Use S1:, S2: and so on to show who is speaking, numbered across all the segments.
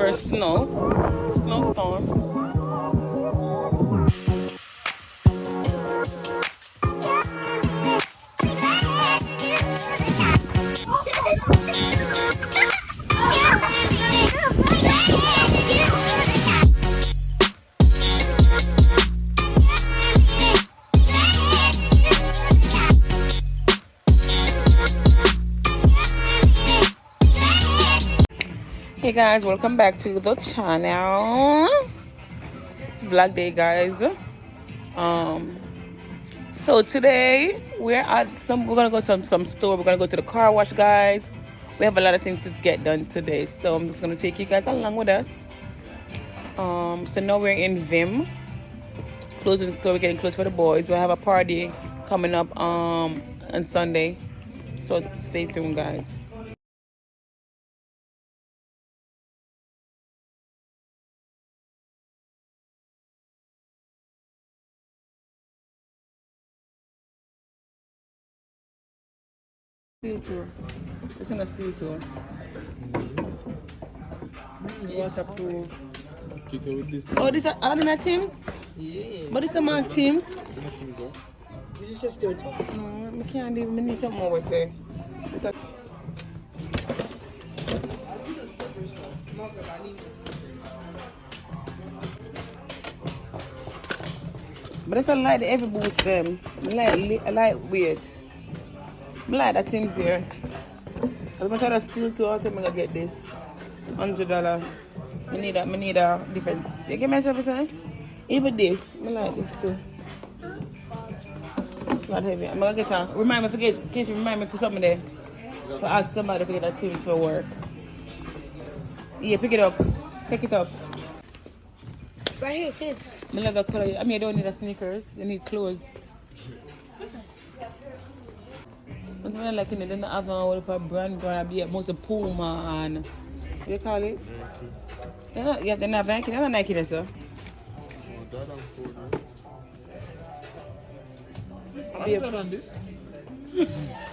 S1: severe snowstorm. Hey guys, welcome back to the channel. It's vlog day, guys. So today we're gonna go to some store. We're gonna go to the car wash, guys. We have a lot of things to get done today, so I'm just gonna take you guys along with us. So now we're in Vim clothing store. We're getting clothes for the boys. We have a party coming up on Sunday, so stay tuned, guys. Steel tour. It's in a steel tour. Waterproof. Oh, this are all my teams? Yeah. But this is my teams. This is just good. No, I can't even. I need something more to say. But I don't like the heavy boots them. I like weight. I like the things here. I'm going to steal to all I'm going to get this. $100. I need a difference. You get my shop, sir? Even this. I like this too. It's not heavy. I'm going to get a... Remind me, forget. In case you remind me for something there. To ask somebody to get a thing for work. Yeah, pick it up. Take it up.
S2: Right here, kids.
S1: I love the color. I mean, you don't need a sneakers. You need clothes. But when I like it, then I have a brand gonna be most of Puma and what do you call it? They're not Nike. They're not Nike, sir.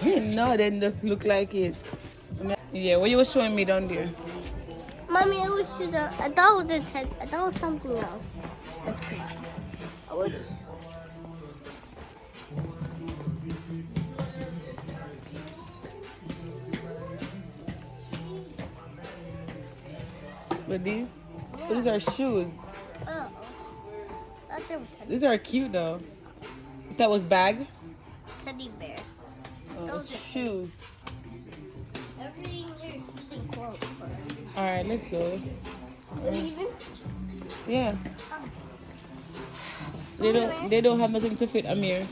S1: No, they just look like it. Yeah, what you were showing me down there?
S2: Mommy, it was just I thought it was I thought it was something else. I was.
S1: But these are shoes.
S2: Oh,
S1: These are cute though. That was bag.
S2: Teddy bear.
S1: Oh, shoes.
S2: Everything here is using clothes.
S1: All right, let's go.
S2: Even?
S1: Yeah. They don't have nothing to fit Amir.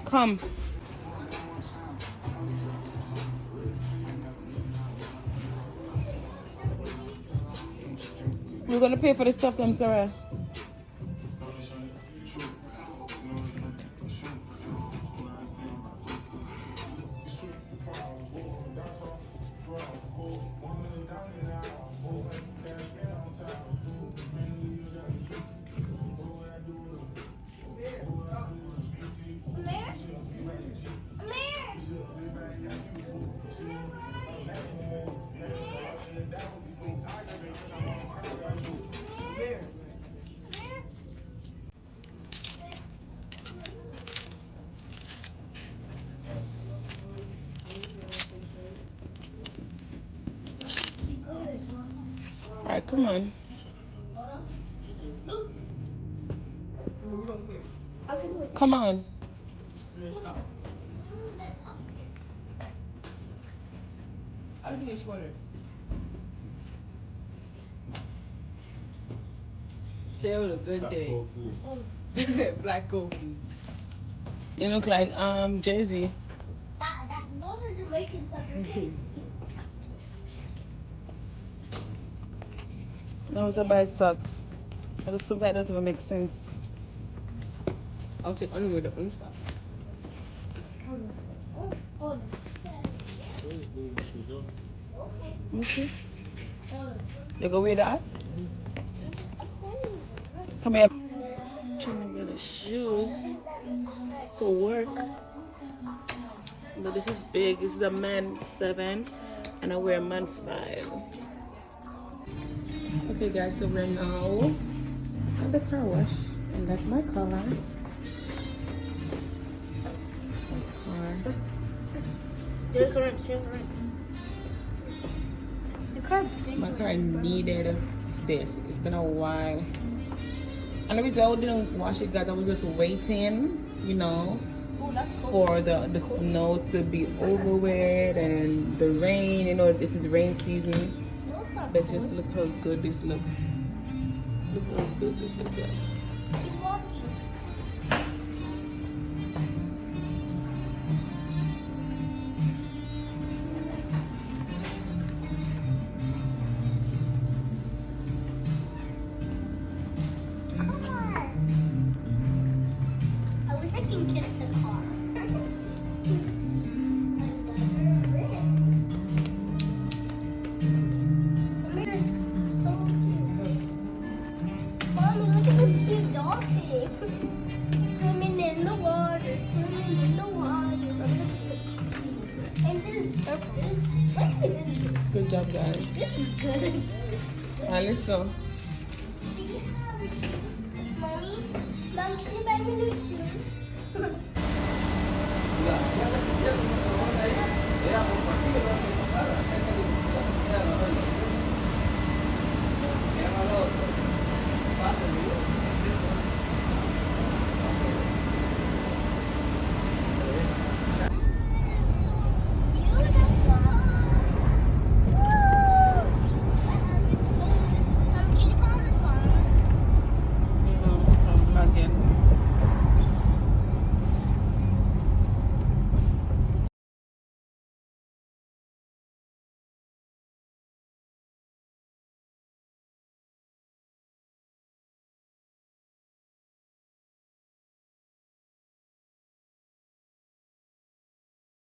S1: Come. We're gonna pay for the stuff, I'm sorry. Alright, come on. Come on. I'll do this water. Today was a good day. Black coffee. You look like Jay-Z.
S2: Those are Jamaican suckers.
S1: Those are by socks. But the socks that doesn't even make sense. I'll take underwear the unstop. Okay. You go wear that? Come here. Trying to get the shoes for work. But this is big. This is a man 7. and I wear man 5. Okay guys, so we're now at the car wash, and that's my car. That's my car.
S2: There's the rinse. The car big.
S1: My car needed this. It's been a while. And the reason I didn't wash it, guys, I was just waiting, you know, for the snow to be over with and the rain. You know, this is rain season. But just look how good this looks. Look how good this looks.
S2: I wish I can kiss the car. Mommy, look at this cute dolphin. Swimming in the water, swimming in the water. And this, what is this?
S1: Good job, guys.
S2: This is good.
S1: Alright, let's go.
S2: Do you have shoes? Mommy, Mom, can you buy me new shoes?